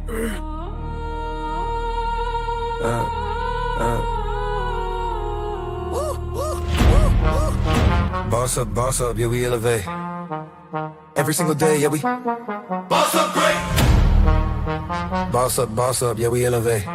Boss up, yeah, we elevate. Every single day, yeah, we boss up great. Boss up, yeah, we elevate.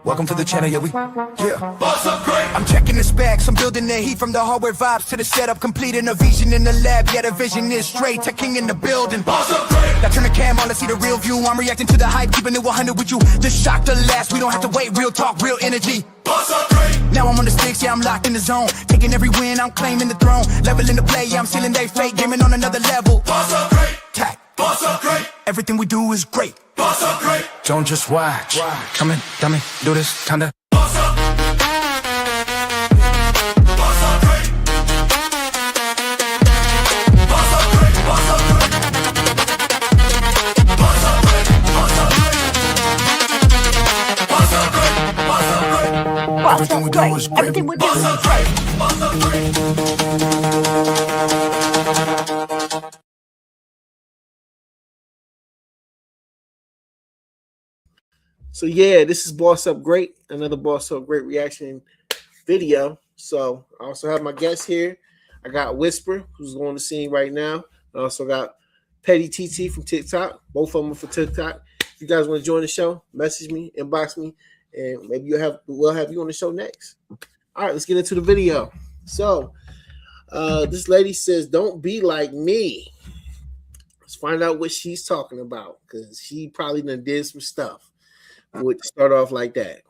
Welcome to the channel, yeah, boss up great. I'm checking the specs, I'm building the heat from the hardware vibes to the setup, completing a vision in the lab, yeah, the vision is straight, tech king in the building. Boss up great. Now turn the cam on, let's see the real view, I'm reacting to the hype, keeping it 100 with you. This shock the last, we don't have to wait, real talk, real energy. Boss up great. Now I'm on the sticks, yeah, I'm locked in the zone, taking every win, I'm claiming the throne, leveling the play, yeah, I'm sealing they fake, gaming on another level. Boss up great. Tack. Boss up great. Everything we do is great. Boss up great. Don't just watch. Come in, dummy, do this, kinda. Boss up. Boss up great. Boss up great. Boss up great. Boss up great. Boss up great. Boss up great. Boss up great. Everything we do is great. Everything we do is great. Boss up great. So yeah, this is Boss Up Great, another Boss Up Great reaction video. So I also have my guests here. I got Whisper, who's on the scene right now. I also got Petty TT from TikTok. Both of them are for TikTok. If you guys want to join the show, message me, inbox me, and maybe we'll have you on the show next. All right, let's get into the video. So this lady says, "Don't be like me." Let's find out what she's talking about, because she probably done did some stuff. Would start off like that.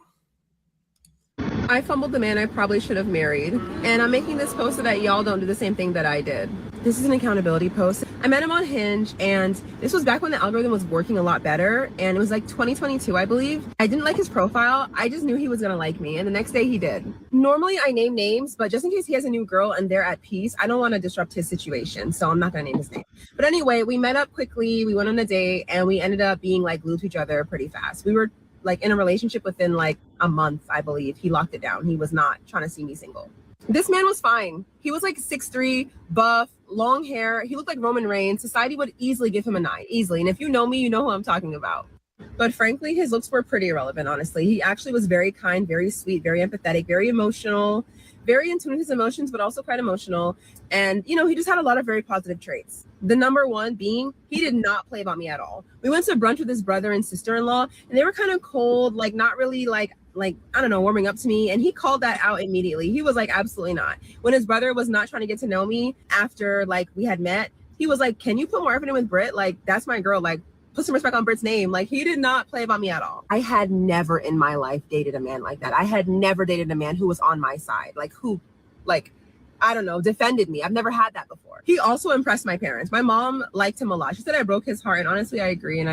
I fumbled the man I probably should have married, and I'm making this post so that y'all don't do the same thing that I did. This is an accountability post. I met him on Hinge, and this was back when the algorithm was working a lot better, and it was like 2022, I believe. I didn't like his profile. I just knew he was gonna like me, and the next day he did. Normally I name names, but just in case he has a new girl and they're at peace, I don't want to disrupt his situation, so I'm not gonna name his name. But anyway, we met up quickly, we went on a date, and we ended up being like glued to each other pretty fast. We were like in a relationship within like a month, I believe. He locked it down. He was not trying to see me single. This man was fine. He was like 6'3", buff, long hair. He looked like Roman Reigns. Society would easily give him a 9, easily. And if you know me, you know who I'm talking about. But frankly, his looks were pretty irrelevant, honestly. He actually was very kind, very sweet, very empathetic, very emotional, very in tune with his emotions, but also quite emotional. And, you know, he just had a lot of very positive traits. The number one being, he did not play about me at all. We went to brunch with his brother and sister-in-law, and they were kind of cold, like not really like, I don't know, warming up to me. And he called that out immediately. He was like, absolutely not. When his brother was not trying to get to know me after like we had met, he was like, can you put more effort in with Britt? Like, that's my girl. Like, put some respect on Britt's name. Like, he did not play about me at all. I had never in my life dated a man like that. I had never dated a man who was on my side, like who, like, I don't know, defended me. I've never had that before. He also impressed my parents. My mom liked him a lot. She said I broke his heart, and honestly, I agree.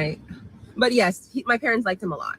But yes, my parents liked him a lot.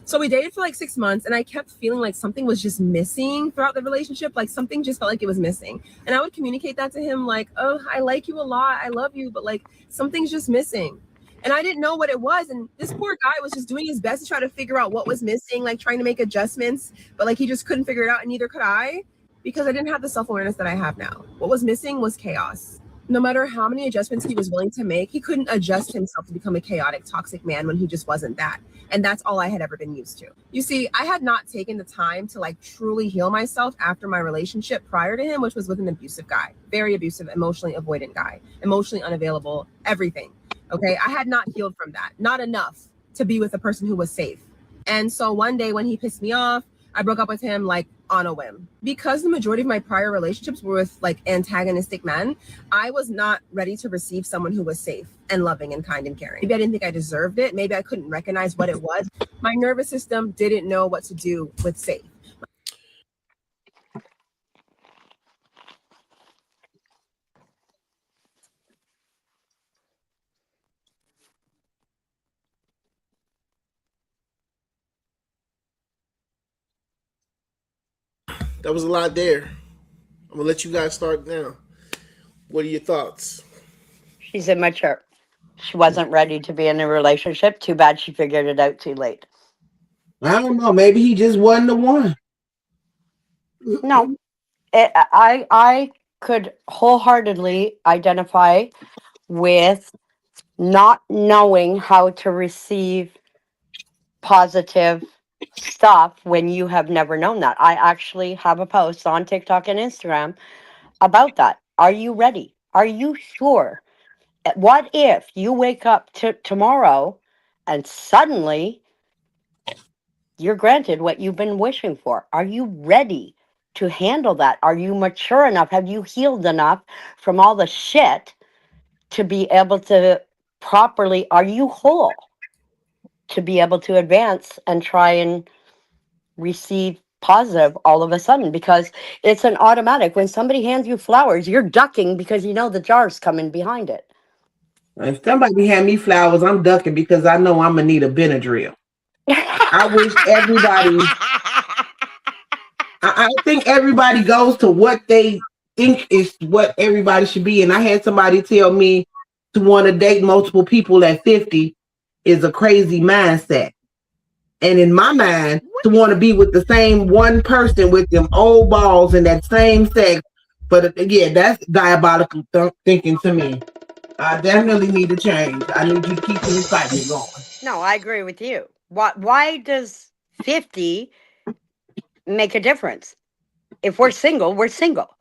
So we dated for like 6 months, and I kept feeling like something was just missing throughout the relationship. Like something just felt like it was missing. And I would communicate that to him like, oh, I like you a lot. I love you, but like something's just missing. And I didn't know what it was. And this poor guy was just doing his best to try to figure out what was missing, like trying to make adjustments, but like he just couldn't figure it out, and neither could I, because I didn't have the self-awareness that I have now. What was missing was chaos. No matter how many adjustments he was willing to make, he couldn't adjust himself to become a chaotic, toxic man when he just wasn't that. And that's all I had ever been used to. You see, I had not taken the time to like truly heal myself after my relationship prior to him, which was with an abusive guy, very abusive, emotionally avoidant guy, emotionally unavailable, everything. Okay, I had not healed from that, not enough to be with a person who was safe. And so one day when he pissed me off, I broke up with him like on a whim. Because the majority of my prior relationships were with like antagonistic men, I was not ready to receive someone who was safe and loving and kind and caring. Maybe I didn't think I deserved it. Maybe I couldn't recognize what it was. My nervous system didn't know what to do with safe. That was a lot there. I'm gonna let you guys start now. What are your thoughts? She's immature. She wasn't ready to be in a relationship. Too bad she figured it out too late. I don't know. Maybe he just wasn't the one. No, I could wholeheartedly identify with not knowing how to receive positive stuff when you have never known that. I actually have a post on TikTok and Instagram about that. Are you ready? Are you sure? What if you wake up tomorrow and suddenly you're granted what you've been wishing for? Are you ready to handle that? Are you mature enough? Have you healed enough from all the shit to be able to properly, are you whole to be able to advance and try and receive positive all of a sudden? Because it's an automatic. When somebody hands you flowers, you're ducking because you know the jar's coming behind it. If somebody hand me flowers, I'm ducking because I know I'm gonna need a Benadryl. I wish everybody. I think everybody goes to what they think is what everybody should be. And I had somebody tell me to want to date multiple people at 50 is a crazy mindset. And in my mind, to want to be with the same one person with them old balls and that same sex, but yeah, that's diabolical thinking to me. I definitely need to change. I need you to keep the excitement going. No, I agree with you. Why does 50 make a difference? If we're single, we're single.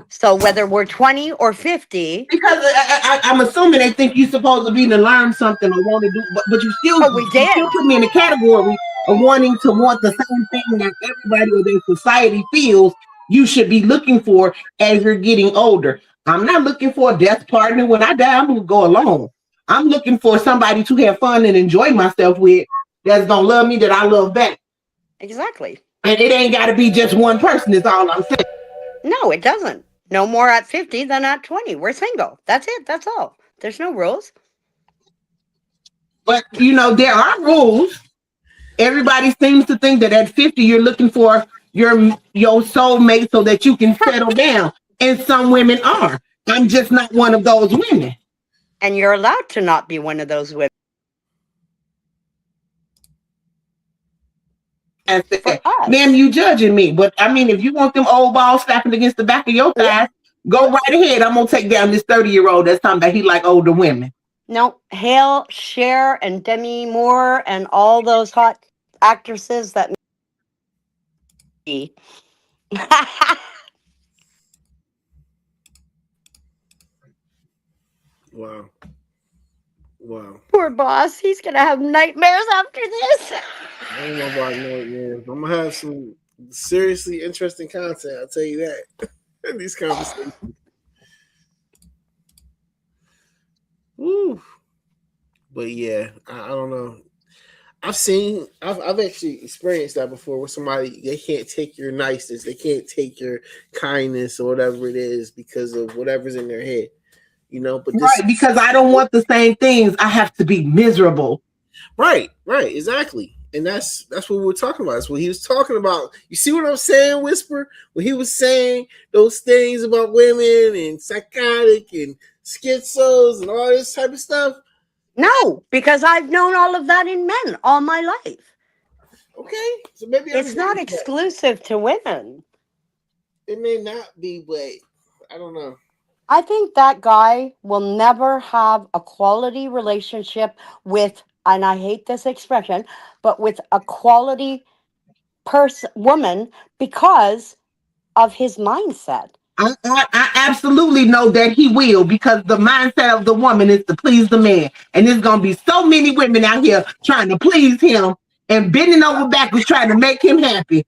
So whether we're 20 or 50. Because I'm assuming they think you're supposed to be to learn something or want to do, but you still, you still put me in the category of wanting to want the same thing that everybody or their society feels you should be looking for as you're getting older. I'm not looking for a death partner. When I die, I'm going to go alone. I'm looking for somebody to have fun and enjoy myself with that's going to love me, that I love back. Exactly. And it ain't got to be just one person, is all I'm saying. No, it doesn't. No more at 50 than at 20. We're single. That's it. That's all. There's no rules. But, you know, there are rules. Everybody seems to think that at 50, you're looking for your soulmate so that you can settle down. And some women are. I'm just not one of those women. And you're allowed to not be one of those women. And say, ma'am, you judging me. But I mean, if you want them old balls slapping against the back of your thighs, go right ahead. I'm gonna take down this 30-year-old that's talking about he like older women. No, Hale, Cher, and Demi Moore, and all those hot actresses that. Wow. Wow. Poor boss. He's gonna have nightmares after this. I don't know about nightmares. I'm gonna have some seriously interesting content. I'll tell you that. In these conversations. Woo. But yeah, I don't know. I've actually experienced that before with somebody. They can't take your niceness, they can't take your kindness or whatever it is because of whatever's in their head. You know, but right, because I don't want the same things. I have to be miserable. Right, exactly. And that's what we were talking about. That's what he was talking about. You see what I'm saying, Whisper? When he was saying those things about women and psychotic and schizos and all this type of stuff. No, because I've known all of that in men all my life. Okay, so maybe it's not exclusive to women. It may not be, but I don't know. I think that guy will never have a quality relationship with, and I hate this expression, but with a quality woman because of his mindset. I absolutely know that he will, because the mindset of the woman is to please the man. And there's going to be so many women out here trying to please him and bending over backwards trying to make him happy.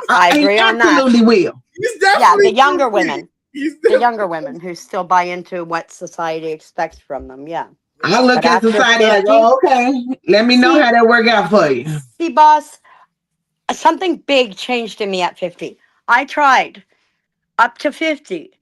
I agree on that. Absolutely will. Yeah, the younger women. The younger women who still buy into what society expects from them. Yeah. I look at society 50, like, oh, okay, let me know how that work out for you. See, boss, something big changed in me at 50. I tried up to 50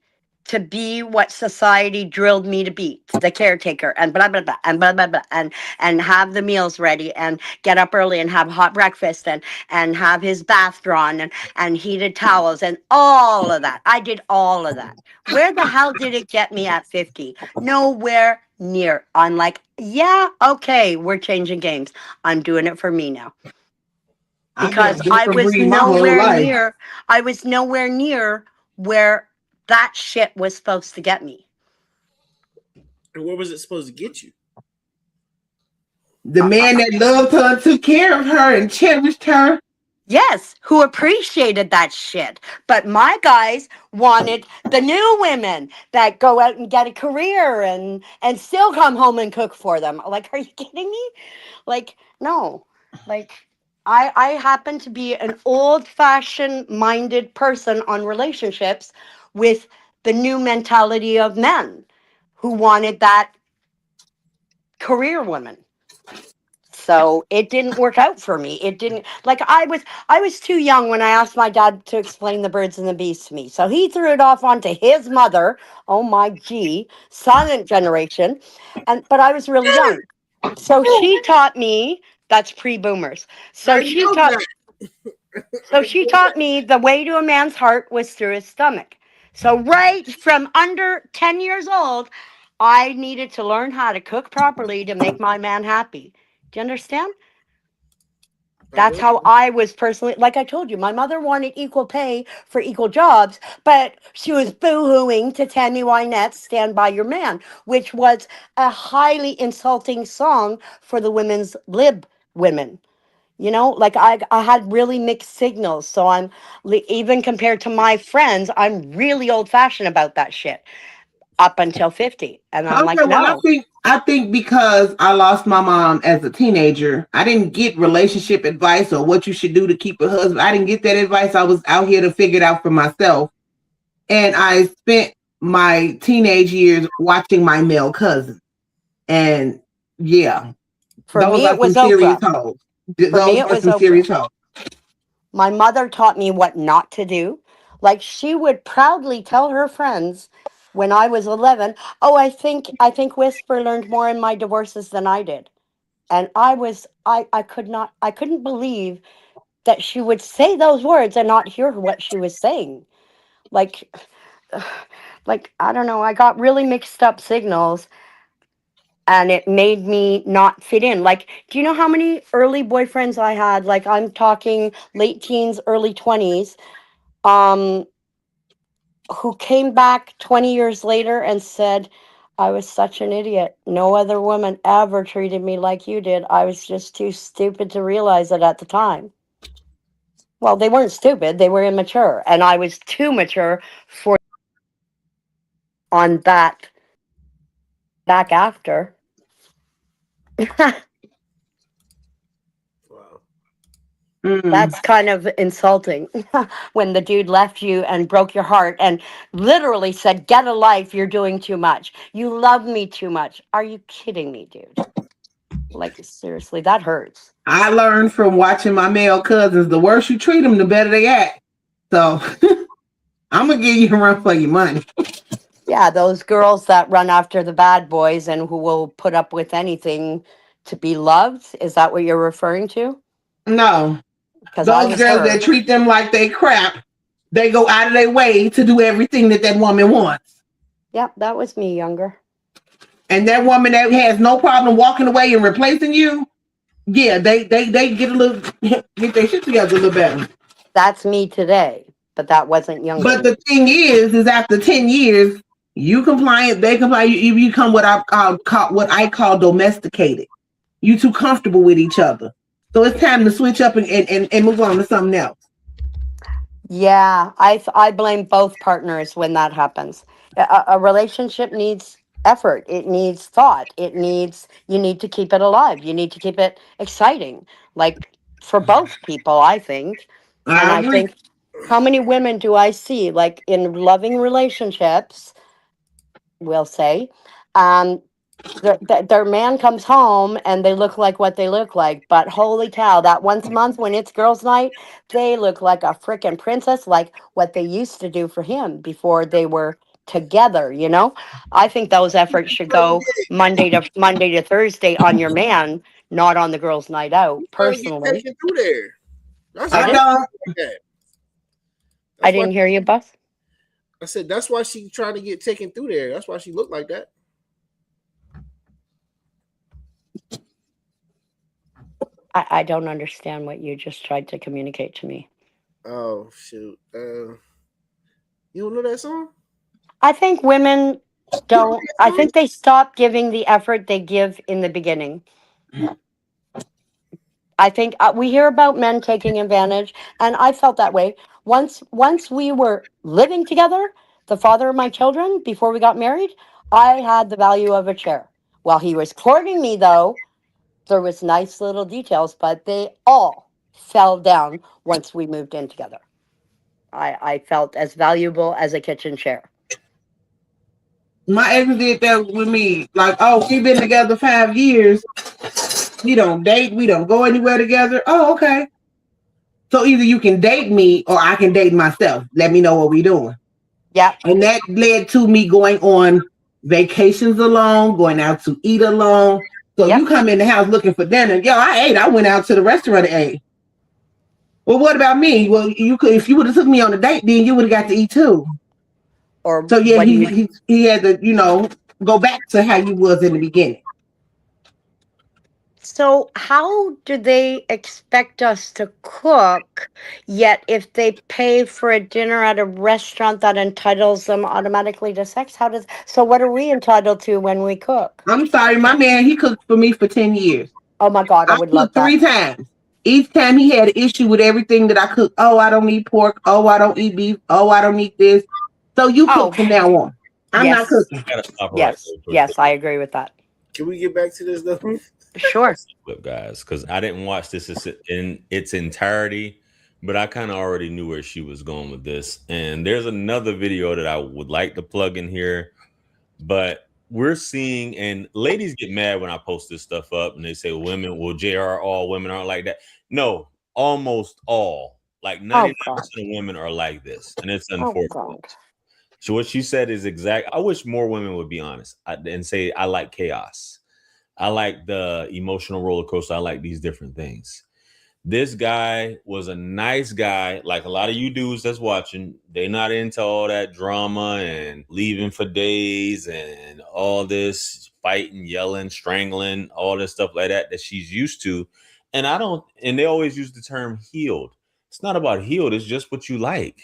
to be what society drilled me to be, the caretaker, and blah, blah, blah, and blah, blah, blah, and have the meals ready, and get up early and have hot breakfast, and have his bath drawn, and heated towels, and all of that. I did all of that. Where the hell did it get me at 50? Nowhere near. I'm like, yeah, okay, we're changing games. I'm doing it for me now. Because I was nowhere near where that shit was supposed to get me. And where was it supposed to get you? The man that loved her and took care of her and cherished her. Yes, who appreciated that shit. But my guys wanted the new women that go out and get a career and still come home and cook for them. Like, are you kidding me? Like, no. Like, I happen to be an old-fashioned minded person on relationships with the new mentality of men who wanted that career woman. So it didn't work out for me. It didn't, like, I was too young when I asked my dad to explain the birds and the bees to me. So he threw it off onto his mother. Oh my gee, silent generation. And but I was really young. So she taught me, that's pre-boomers. I So she know taught that. so she taught me the way to a man's heart was through his stomach. So right from under 10 years old, I needed to learn how to cook properly to make my man happy. Do you understand? I That's do. how I was personally, like I told you, my mother wanted equal pay for equal jobs, but she was boo-hooing to Tammy Wynette's Stand By Your Man, which was a highly insulting song for the women's lib women. You know, like I had really mixed signals. So even compared to my friends, I'm really old fashioned about that shit up until 50. And I'm Okay, like, well, I no. think I think because I lost my mom as a teenager, I didn't get relationship advice or what you should do to keep a husband. I didn't get that advice. I was out here to figure it out for myself, and I spent my teenage years watching my male cousin. And yeah, For those me, are it some was serious Oprah. hoes. For me, Those it are was some Oprah. serious hoes. My mother taught me what not to do. Like she would proudly tell her friends when I was 11, "Oh, I think Whisper learned more in my divorces than I did." And I couldn't believe that she would say those words and not hear what she was saying. Like like I don't know, I got really mixed up signals and it made me not fit in. Like, do you know how many early boyfriends I had? Like I'm talking late teens, early 20s. Um who came back 20 years later and said, I was such an idiot. No other woman ever treated me like you did. I was just too stupid to realize it at the time. Well, they weren't stupid, they were immature. And I was too mature for on that back after. Wow. Mm. That's kind of insulting when the dude left you and broke your heart and literally said, get a life, you're doing too much. You love me too much. Are you kidding me, dude? Like, seriously, that hurts. I learned from watching my male cousins. The worse you treat them, the better they act. So I'm gonna give you a run for your money. Yeah, those girls that run after the bad boys and who will put up with anything to be loved. Is that what you're referring to? No, Because I those was girls her. that treat them like they crap, they go out of their way to do everything that that woman wants. Yep, that was me younger. And that woman that has no problem walking away and replacing you, yeah, they get a little get their shit together a little better. That's me today, but that wasn't younger But the me. thing is after 10 years, you compliant, they compliant, you become what I call domesticated. You too comfortable with each other. So it's time to switch up and move on to something else. Yeah, I blame both partners when that happens. A relationship needs effort. It needs thought. You need to keep it alive. You need to keep it exciting. Like for both people, I think. And I I agree. think how many women do I see like in loving relationships, we'll say, um, their man comes home and they look like what they look like. But holy cow, that once a month when it's girls' night, they look like a freaking princess, like what they used to do for him before they were together, you know? I think those efforts should go Monday to Thursday on your man, not on the girls' night out, Trying to get personally. taken through there. That's I why Pardon? she don't. like that. I That's why didn't hear you, Buzz. I said that's why she trying to get taken through there. That's why she looked like that. I don't understand what you just tried to communicate to me. Oh shoot. You don't know that song? I think women You don't know don't, that I song? think they stop giving the effort they give in the beginning. I think we hear about men taking advantage, and I felt that way. Once we were living together, the father of my children, before we got married, I had the value of a chair. While he was courting me, though, there was nice little details, but they all fell down once we moved in together. I felt as valuable as a kitchen chair. My ex did that with me. Like, oh, we've been together 5 years. We don't date. We don't go anywhere together. Oh, okay. So either you can date me or I can date myself. Let me know what we're doing. Yeah. And that led to me going on vacations alone, going out to eat alone. So Yep. you come in the house looking for dinner. Yo, I ate. I went out to the restaurant and ate. Well, what about me? Well, you could, if you would have took me on a date, then you would have got to eat too. Or So yeah, what do you he had to, go back to how you was in the beginning. So, how do they expect us to cook? Yet, if they pay for a dinner at a restaurant, that entitles them automatically to sex. So? What are we entitled to when we cook? I'm sorry, my man, he cooked for me for 10 years. Oh my God, I I would love cooked that. 3 times. Each time he had an issue with everything that I cook. Oh, I don't eat pork. Oh, I don't eat beef. Oh, I don't eat this. So you cook Oh, from now on. I'm not yes, cooking. Gotta stop right yes, there for a yes. second, I agree with that. Can we get back to this though? Sure. clip, guys, because I didn't watch this in its entirety, but I kind of already knew where she was going with this. And there's another video that I would like to plug in here, but we're seeing, and ladies get mad when I post this stuff up and they say women, well, JR, all women aren't like that. No, almost all. Like 99% God. of women are like this, and it's Oh unfortunate. God. So what she said is exact. I wish more women would be honest and say, I like chaos. I like the emotional roller coaster. I like these different things. This guy was a nice guy. Like a lot of you dudes that's watching, they're not into all that drama and leaving for days and all this fighting, yelling, strangling, all this stuff like that she's used to. And they always use the term healed. It's not about healed. It's just what you like.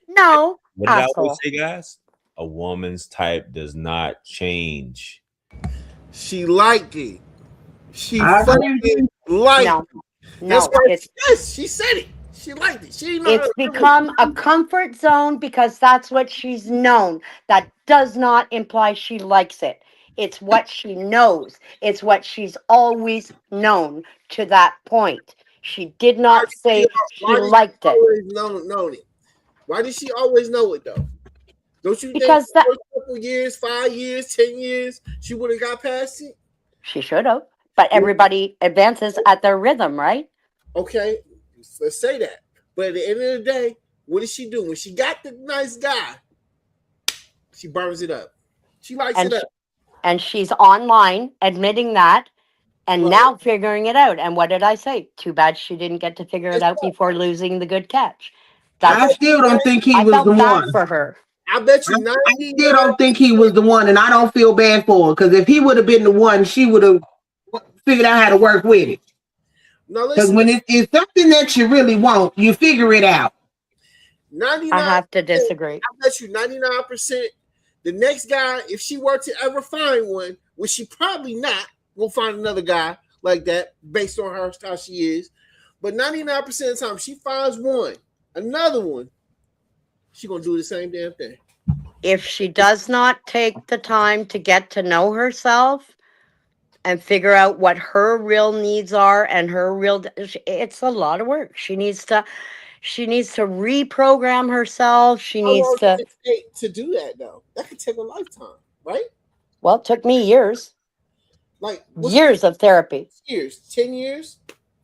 No, What did I always asshole. say, guys? A woman's type does not change. She liked it. She I fucking liked No, it. no. That's why It's yes, she said it. She liked it. She didn't know how it's to do it. become a comfort zone because that's what she's known. That does not imply she likes it. It's what she knows. It's what she's always known to that point. She did Why not did say she she liked it always known it? Why did she always know it though? Don't you think because the that first couple years, 5 years, 10 years, she would have got past it? she should have. But everybody advances at their rhythm, right? Okay, let's say that. But at the end of the day, what did she do? When she got the nice guy, she burns it up. She lights And it up. and she's online admitting that and Right. now figuring it out. And what did I say? Too bad she didn't get to figure it Guess out what? before losing the good catch. I That's still don't think he I was the felt bad one. for her. I bet you I 99. still don't think he was the one, and I don't feel bad for her because if he would have been the one, she would have figured out how to work with it. No, Because listen. when it's something that you really want, you figure it out. 99. I have to disagree. I bet you 99%. The next guy, if she were to ever find one, which she probably not, will find another guy like that based on her how she is. But 99% of the time, she finds one, another one, she gonna do the same damn thing. If she does not take the time to get to know herself and figure out what her real needs are and her real it's a lot of work. She needs to reprogram herself. She How needs long to does it take to do that though? That could take a lifetime, right? well, it took me years. Like what's Years of therapy. years? 10 years?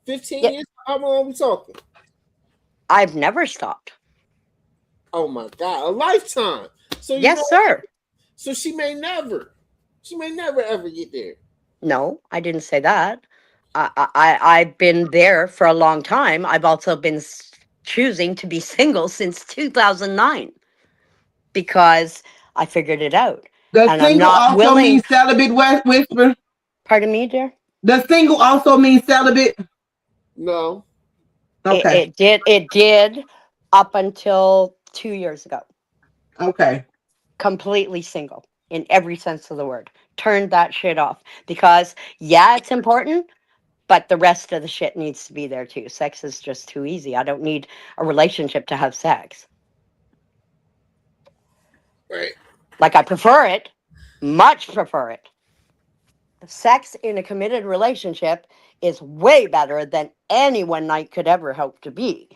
15 Yeah. years? How long are we talking? I've never stopped. Oh my god, a lifetime. So you Yes, know, sir. so she may never ever get there. No, I didn't say that. I've been there for a long time. I've also been choosing to be single since 2009 because I figured it out. Does And I'm single not also willing. mean celibate, Whisper? Pardon me, dear? Does single also mean celibate? No. Okay. It did up until 2 years ago. Okay. Completely single in every sense of the word. Turned that shit off because, yeah, it's important, But the rest of the shit needs to be there too. Sex is just too easy. I don't need a relationship to have sex. Right. Like, I prefer it, much prefer it. Sex in a committed relationship is way better than any one night could ever hope to be.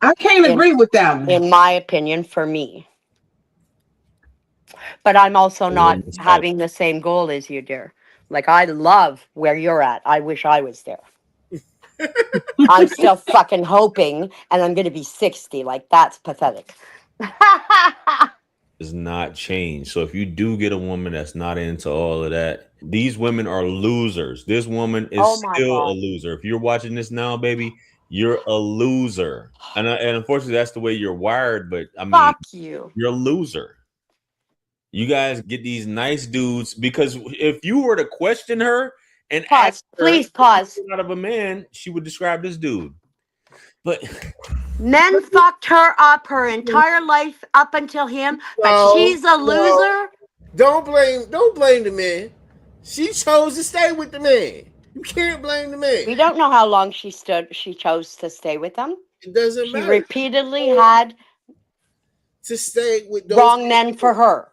I can't agree with that one. In my opinion, for me. But I'm also not having the same goal as you, dear. Like, I love where you're at. I wish I was there. I'm still fucking hoping, and I'm going to be 60. Like, that's pathetic. Does not change. So if you do get a woman that's not into all of that, these women are losers. This woman is still a loser. If you're watching this now, baby, you're a loser. And unfortunately, that's the way you're wired. But I mean, fuck you. You're a loser. You guys get these nice dudes, because if you were to question her and ask her, please pause. Out of a man, she would describe this dude. But men fucked her up her entire life up until him, but she's a loser. Don't blame the man. She chose to stay with the man. You can't blame the man. We don't know how long she chose to stay with him. It doesn't matter. She repeatedly had to stay with those wrong men for her.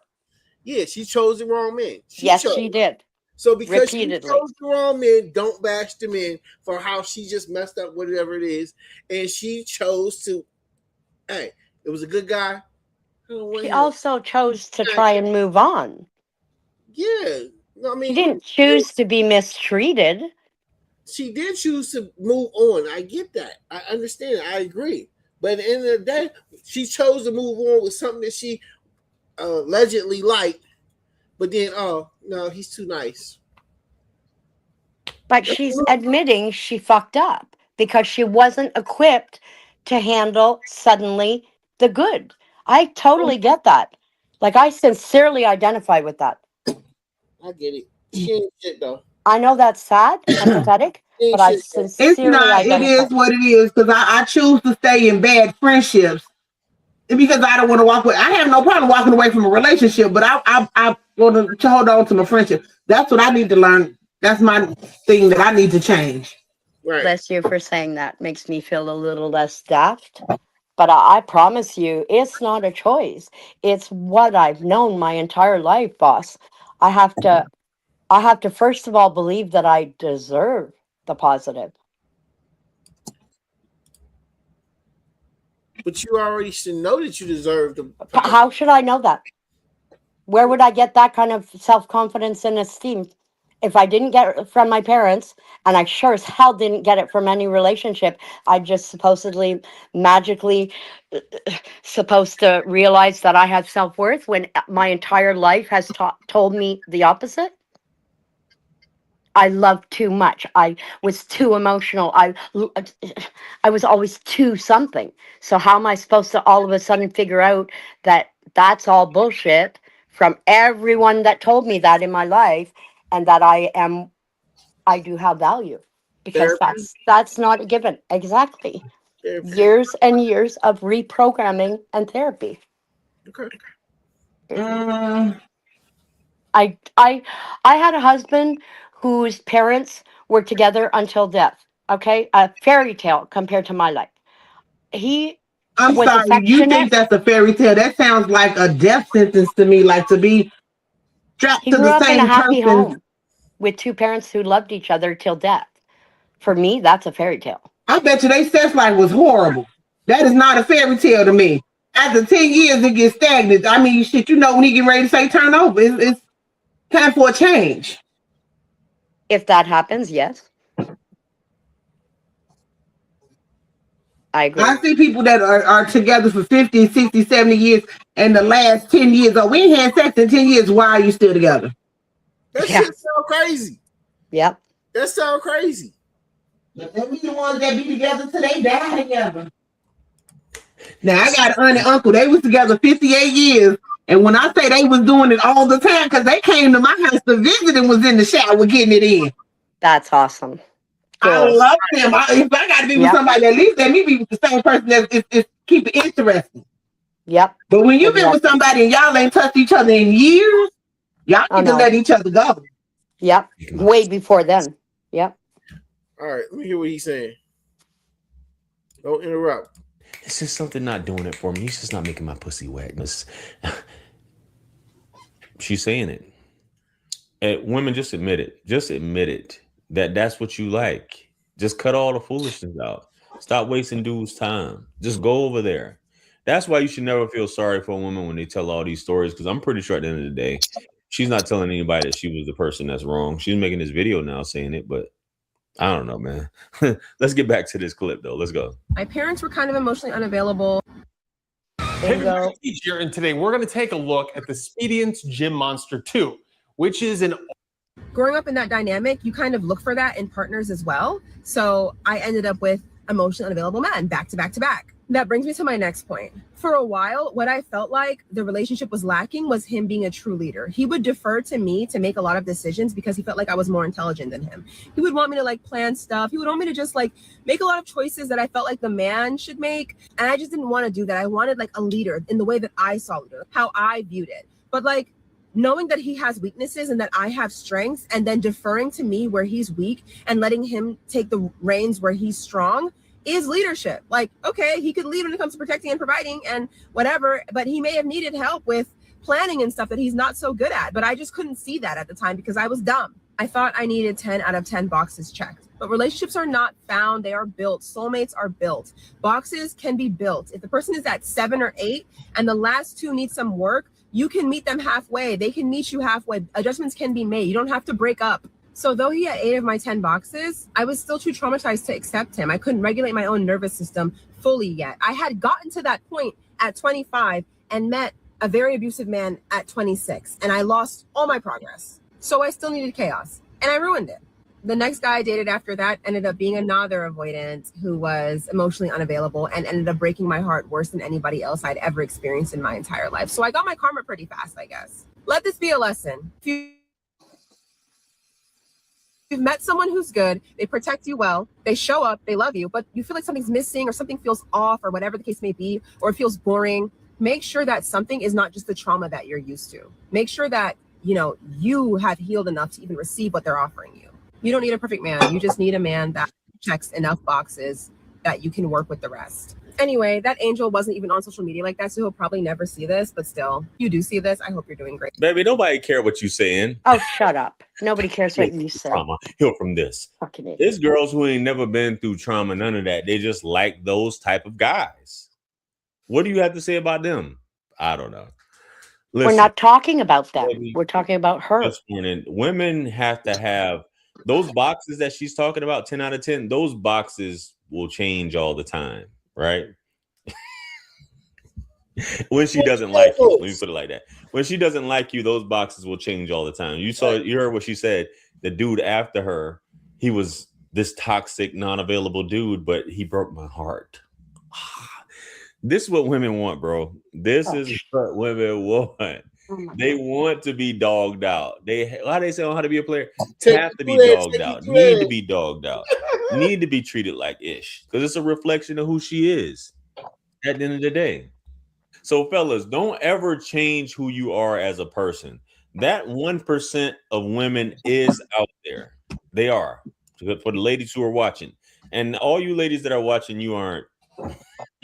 Yeah, she chose the wrong man. She did. So because she chose the wrong men, don't bash the men for how she just messed up whatever it is. And she chose to, hey, it was a good guy. She also chose to try and move on. Yeah. I mean, she didn't choose to be mistreated. She did choose to move on. I get that. I understand. I agree. But at the end of the day, she chose to move on with something that she allegedly liked. But then, oh, no, he's too nice. But she's admitting she fucked up because she wasn't equipped to handle suddenly the good. I totally get that. Like, I sincerely identify with that. I get it. She ain't shit, though. I know that's sad and pathetic, but I sincerely identify. It is what it is, because I choose to stay in bad friendships because I don't want to walk away. I have no problem walking away from a relationship, but I want to hold on to my friendship. That's what I need to learn. That's my thing that I need to change. Right. Bless you for saying that. Makes me feel a little less daft. But I promise you, it's not a choice. It's what I've known my entire life, boss. I have to first of all believe that I deserve the positive. But you already should know that you deserve the positive. How should I know that? Where would I get that kind of self-confidence and esteem? If I didn't get it from my parents, and I sure as hell didn't get it from any relationship, I just supposedly magically supposed to realize that I had self-worth when my entire life has told me the opposite. I loved too much. I was too emotional. I was always too something. So how am I supposed to all of a sudden figure out that that's all bullshit from everyone that told me that in my life, and that I do have value? Because that's not a given. Exactly. Therapy. Years and years of reprogramming and therapy. Okay. I had a husband whose parents were together until death. Okay, a fairy tale compared to my life. I'm sorry, you think that's a fairy tale? That sounds like a death sentence to me. Like to be strapped to the same person. Home with two parents who loved each other till death. For me, that's a fairy tale. I bet you their sex life was horrible. That is not a fairy tale to me. After 10 years, it gets stagnant. I mean, shit, you know when he get ready to say turn over, it's time for a change. If that happens, yes. I agree. I see people that are together for 50, 60, 70 years, and the last 10 years, we ain't had sex in 10 years. Why are you still together? That shit sound crazy. Yep. That sound crazy. But they be the ones that be together till they die together. Now, I got an aunt and uncle. They was together 58 years. And when I say they was doing it all the time, because they came to my house to visit and was in the shower getting it in. That's awesome. Cool. I love them. If I got to be with somebody, at least let me be with the same person that is keep it interesting. Yep. But when you've been with somebody and y'all ain't touched each other in years, y'all need to let each other go. Yep. Way before then. Yep. All right, let me hear what he's saying. Don't interrupt. It's just something not doing it for me. He's just not making my pussy wet. She's saying it. And women, just admit it. Just admit it. That's what you like. Just cut all the foolishness out. Stop wasting dudes' time. Just go over there. That's why you should never feel sorry for a woman when they tell all these stories, because I'm pretty sure at the end of the day, she's not telling anybody that she was the person that's wrong. She's making this video now saying it, but I don't know, man. Let's get back to this clip, though. Let's go. My parents were kind of emotionally unavailable. Hey everybody, it's here, and today we're going to take a look at the Speediant's Gym Monster 2, which is an... Growing up in that dynamic, you kind of look for that in partners as well. So I ended up with emotionally unavailable men back to back to back. That brings me to my next point. For a while, what I felt like the relationship was lacking was him being a true leader. He would defer to me to make a lot of decisions because he felt like I was more intelligent than him. He would want me to like plan stuff. He would want me to just like make a lot of choices that I felt like the man should make. And I just didn't want to do that. I wanted like a leader in the way that I saw leader, how I viewed it. But like knowing that he has weaknesses and that I have strengths, and then deferring to me where he's weak and letting him take the reins where he's strong is leadership. Like, okay, he could lead when it comes to protecting and providing and whatever, but he may have needed help with planning and stuff that he's not so good at. But I just couldn't see that at the time because I was dumb. I thought I needed 10 out of 10 boxes checked. But relationships are not found, they are built. Soulmates are built. Boxes can be built. If the person is at 7 or 8 and the last 2 need some work, you can meet them halfway. They can meet you halfway. Adjustments can be made. You don't have to break up. So though he had 8 of my 10 boxes, I was still too traumatized to accept him. I couldn't regulate my own nervous system fully yet. I had gotten to that point at 25 and met a very abusive man at 26, and I lost all my progress. So I still needed chaos, and I ruined it. The next guy I dated after that ended up being another avoidant who was emotionally unavailable and ended up breaking my heart worse than anybody else I'd ever experienced in my entire life. So I got my karma pretty fast, I guess. Let this be a lesson. If you've met someone who's good, they protect you well, they show up, they love you, but you feel like something's missing or something feels off or whatever the case may be, or it feels boring, make sure that something is not just the trauma that you're used to. Make sure that, you have healed enough to even receive what they're offering you. You don't need a perfect man. You just need a man that checks enough boxes that you can work with the rest. Anyway, that angel wasn't even on social media like that, so he'll probably never see this, but still, if you do see this, I hope you're doing great. Baby, nobody care what you saying. Oh, shut up. Nobody cares what you say. Trauma. Heal from this. Fucking idiot. There's girls who ain't never been through trauma, none of that. They just like those type of guys. What do you have to say about them? I don't know. Listen, we're not talking about them. baby, We're talking about her. this morning, women have to have those boxes that she's talking about, 10 out of 10. Those boxes will change all the time, right? When she doesn't like you, let me put it like that. When she doesn't like you, those boxes will change all the time. You heard what she said. The dude after her, he was this toxic, non-available dude, but he broke my heart. This is what women want, bro. This is what women want. They want to be dogged out. How they say on How to Be a Player? Have to be dogged out. Need to be dogged out. Need to be treated like ish. Because it's a reflection of who she is at the end of the day. So, fellas, don't ever change who you are as a person. That 1% of women is out there. They are. For the ladies who are watching. And all you ladies that are watching, you aren't.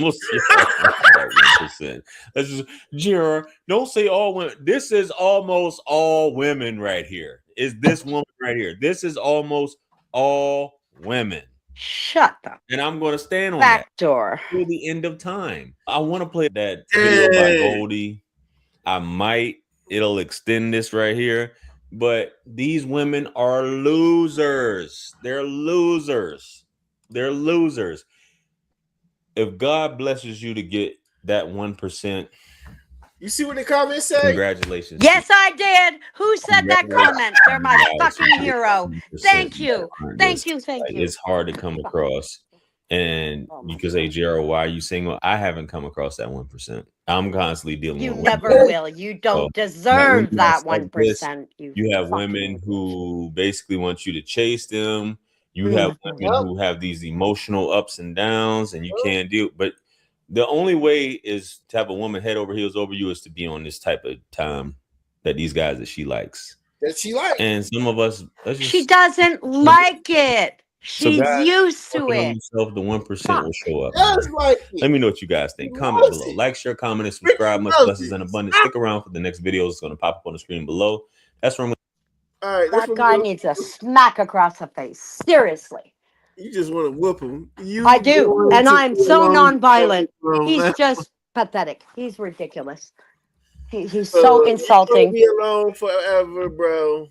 We'll see. 1%. That's just, Jira, don't say all women. This is almost all women right here. Is this woman right here? This is almost all women. Shut up. And I'm going to stand on Back that door. till the end of time. I want to play that video by Goldie. It'll extend this right here. But these women are losers. They're losers. They're losers. If God blesses you to get that 1%, you see what the comments say? Congratulations. Yes, I did. Who said that comment? They're my fucking hero. Thank you. Thank you. Thank you. It's hard to come across. And you could say, Gerald, why are you single? I haven't come across that 1%. I'm constantly dealing You with never women. will. You don't deserve that Like this, 1%. You have women who basically want you to chase them. You have women who have these emotional ups and downs, and you can't deal. But the only way is to have a woman head over heels over you is to be on this type of time that these guys that she likes. That she likes. And some of us, She doesn't like it. So She's guys, used to working on it. yourself, the 1% will show up. That's like Let me know what you guys think. Comment loves below. it. Like, share, comment, and subscribe. Much loves blessings it. and abundance. Stick around for the next video. It's going to pop up on the screen below. That's from All right, that's That what guy needs a smack across the face. Seriously. you just want to whoop him. You I do. want And to I'm so nonviolent. He's man. just pathetic. He's ridiculous. He's so Leave insulting. me alone forever, bro.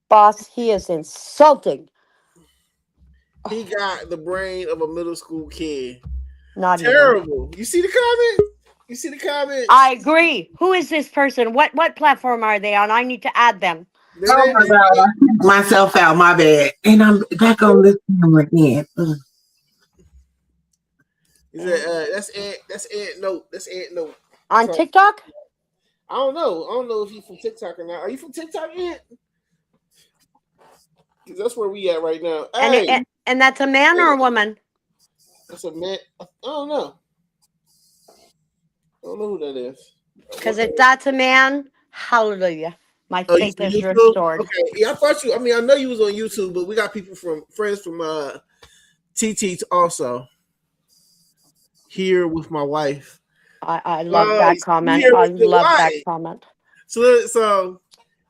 Boss, he is insulting. He got the brain of a middle school kid. Not even. Terrible. You see the comment? You see the comment? I agree. Who is this person? What platform are they on? I need to add them. Their Oh name my is God, I took myself out, my bad. And I'm back on this camera again. that's Ant Note. That's Ant Note. On So, TikTok? I don't know. I don't know if he's from TikTok or not. Are you from TikTok, Ant? 'Cause that's where we at right now. Hey, And that's a man or a woman? that's a man. I don't know. I don't know who that is. Because if that's a man, hallelujah. My Oh, faith you is YouTube? restored. Okay. Yeah, I thought you. I mean, I know you was on YouTube, but we got people friends from TT also here with my wife. I love that comment. Here I with your love that wife. comment. So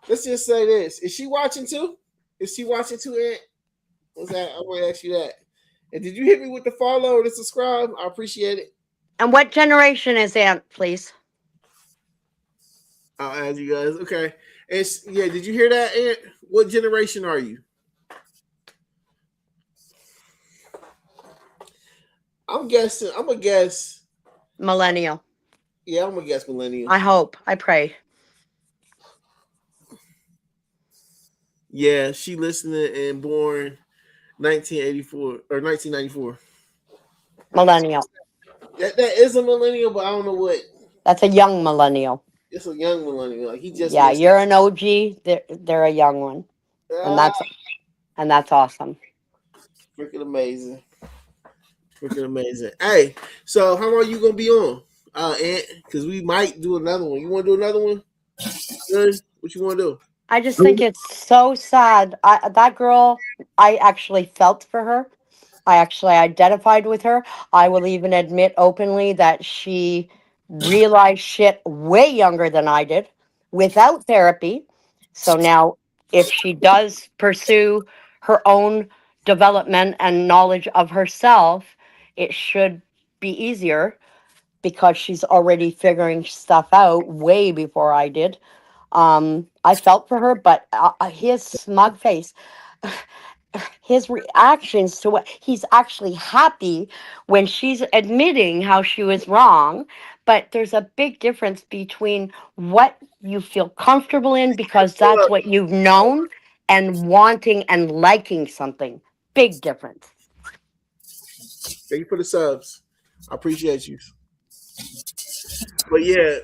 let's just say this: is she watching too? Is she watching too, Ant? What's that? I want to ask you that. And did you hit me with the follow or the subscribe? I appreciate it. And what generation is Aunt, please? I'll add you guys. Okay. And yeah, did you hear that, Ant? What generation are you? I'm gonna guess. Millennial. Yeah, I'm gonna guess millennial. I hope. I pray. Yeah, she listening and born 1984 or 1994. Millennial. That is a millennial, but I don't know what. That's a young millennial. It's a young millennial. Like he just Yeah, missed. you're an OG. They're a young one. And that's awesome. Freaking amazing. Freaking amazing. Hey, so how long you gonna be on? Ant, because we might do another one. You wanna do another one? Good. What you wanna do? I just think it's so sad. That girl, I actually felt for her. I actually identified with her. I will even admit openly that she realized shit way younger than I did without therapy. So now, if she does pursue her own development and knowledge of herself, it should be easier because she's already figuring stuff out way before I did. I felt for her, but his smug face, his reactions to what he's actually happy when she's admitting how she was wrong. But there's a big difference between what you feel comfortable in because that's what you've known and wanting and liking something. Big difference. Thank you for the subs. I appreciate you. But yeah,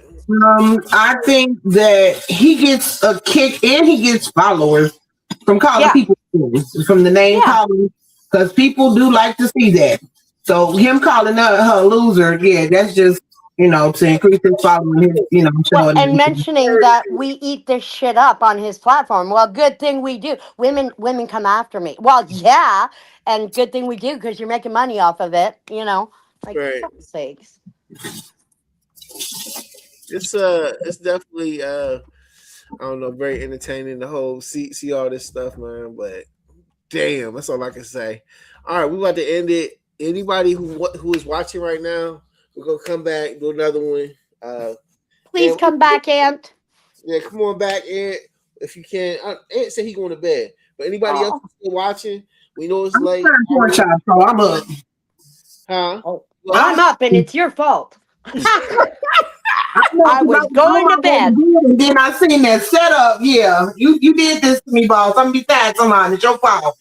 I think that he gets a kick and he gets followers from calling people from the name calling because people do like to see that. So him calling her a loser, yeah, that's just to increase his following. And mentioning that we eat this shit up on his platform. Well, good thing we do. Women come after me. Well, yeah, and good thing we do because you're making money off of it. Like right. for fuck's sakes. It's definitely I don't know, very entertaining to see all this stuff, man. But damn, that's all I can say. All right, we about to end it. Anybody who is watching right now, we're gonna come back, do another one. Please come back, Ant. Yeah, come on back, Ant, if you can. Ant said he going to bed, but anybody else still watching? We know it's late. So I'm up. Huh? Well, I'm up, and it's your fault. I was going to bed. And then I seen that setup. Yeah, you did this to me, boss. I'm besides someone. It's your fault.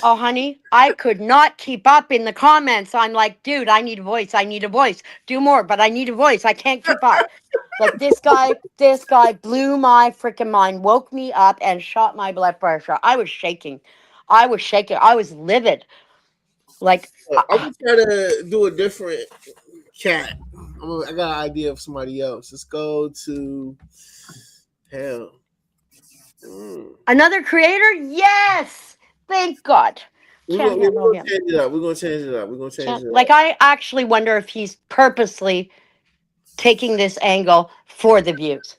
Oh, honey, I could not keep up in the comments. I'm like, dude, I need a voice. I need a voice. Do more, but I need a voice. I can't keep up. Like this guy blew my freaking mind, woke me up and shot my blood pressure. I was shaking. I was livid. Like I'm gonna try to do a different chat. I got an idea of somebody else. Let's go to hell. Another creator? Yes. Thank God. Can't handle him. change it up. We're gonna change it up. We're gonna change it up. Like, I actually wonder if he's purposely taking this angle for the views.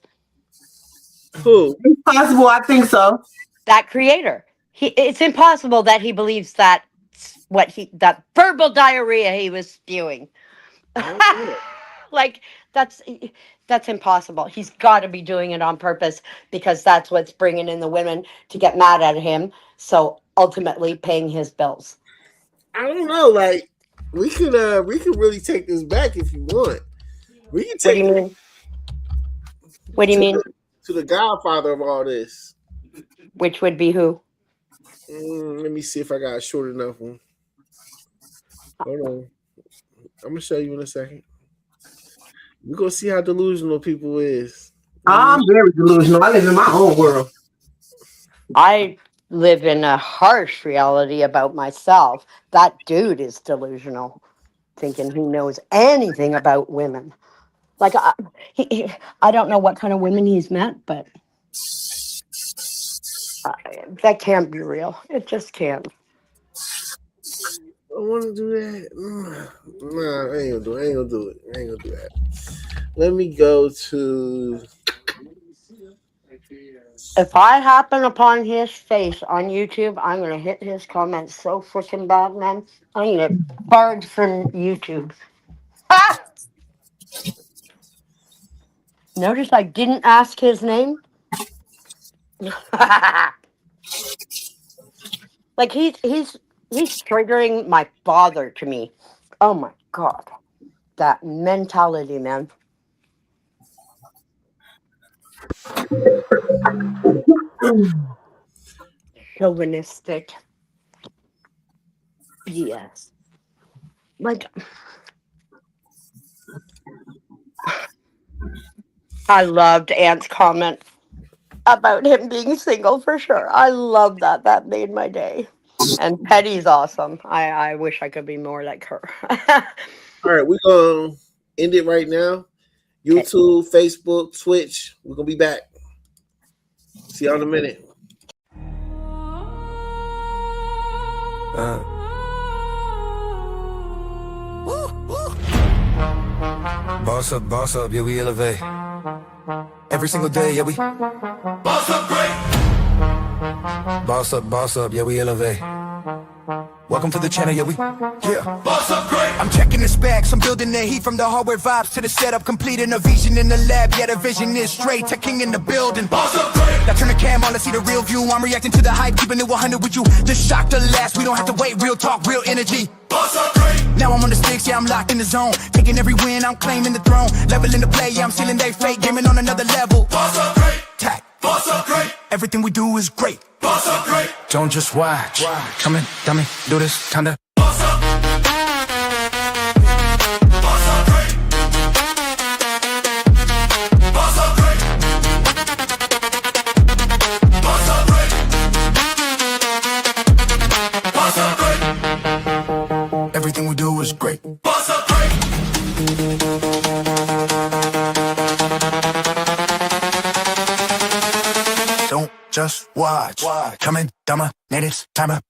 Who? It's possible. I think so. That creator. It's impossible that he believes that that verbal diarrhea he was spewing. Like, that's impossible. He's got to be doing it on purpose because that's what's bringing in the women to get mad at him. So ultimately paying his bills. I don't know. Like, we could really take this back if you want. We can take. What do you mean? What do you mean? To the godfather of all this. Which would be who? Let me see if I got a short enough one. Hold on. I'm gonna show you in a second. We're gonna see how delusional people is. I'm very delusional. I live in my own world. I live in a harsh reality about myself. That dude is delusional, thinking he knows anything about women. Like, I don't know what kind of women he's met, but that can't be real. It just can't. I want to do that. Nah, I ain't gonna do it. I ain't gonna do it. I ain't gonna do that. Let me go to. If I happen upon his face on YouTube, I'm gonna hit his comments so freaking bad, man. I'm gonna get barred from YouTube. Ah! Notice I didn't ask his name. Like, he's triggering my father to me. Oh my God, that mentality, man. Chauvinistic BS. Like, I loved Ant's comment about him being single for sure. I love that. That made my day. And Petty's awesome. I wish I could be more like her. All right, we're gonna end it right now. YouTube, Facebook, Twitch. We're gonna be back. See y'all in a minute. Boss up, yeah, we elevate. Every single day, yeah, we boss up great. Boss up, yeah, we elevate. Welcome to the channel, yeah, we boss up great. I'm checking the specs, I'm building the heat from the hardware vibes to the setup, completing a vision in the lab. Yeah, the vision is straight, teching in the building. Boss up great. Now turn the cam on, let's see the real view. I'm reacting to the hype, keeping it 100 with you. The shock to last, we don't have to wait. Real talk, real energy. Boss up great. Now I'm on the sticks, yeah, I'm locked in the zone. Taking every win, I'm claiming the throne. Leveling the play, yeah, I'm sealing they fate. Gaming on another level. Boss up great. Tack. Boss up great. Everything we do is great. Boss up great. Don't just watch. Come in, dummy, do this, kinda. Boss up. Boss up great. Boss up great. Boss up great. Boss up great. Everything we do is great. Boss up great. Don't just watch. Come in, dominate, it's time up.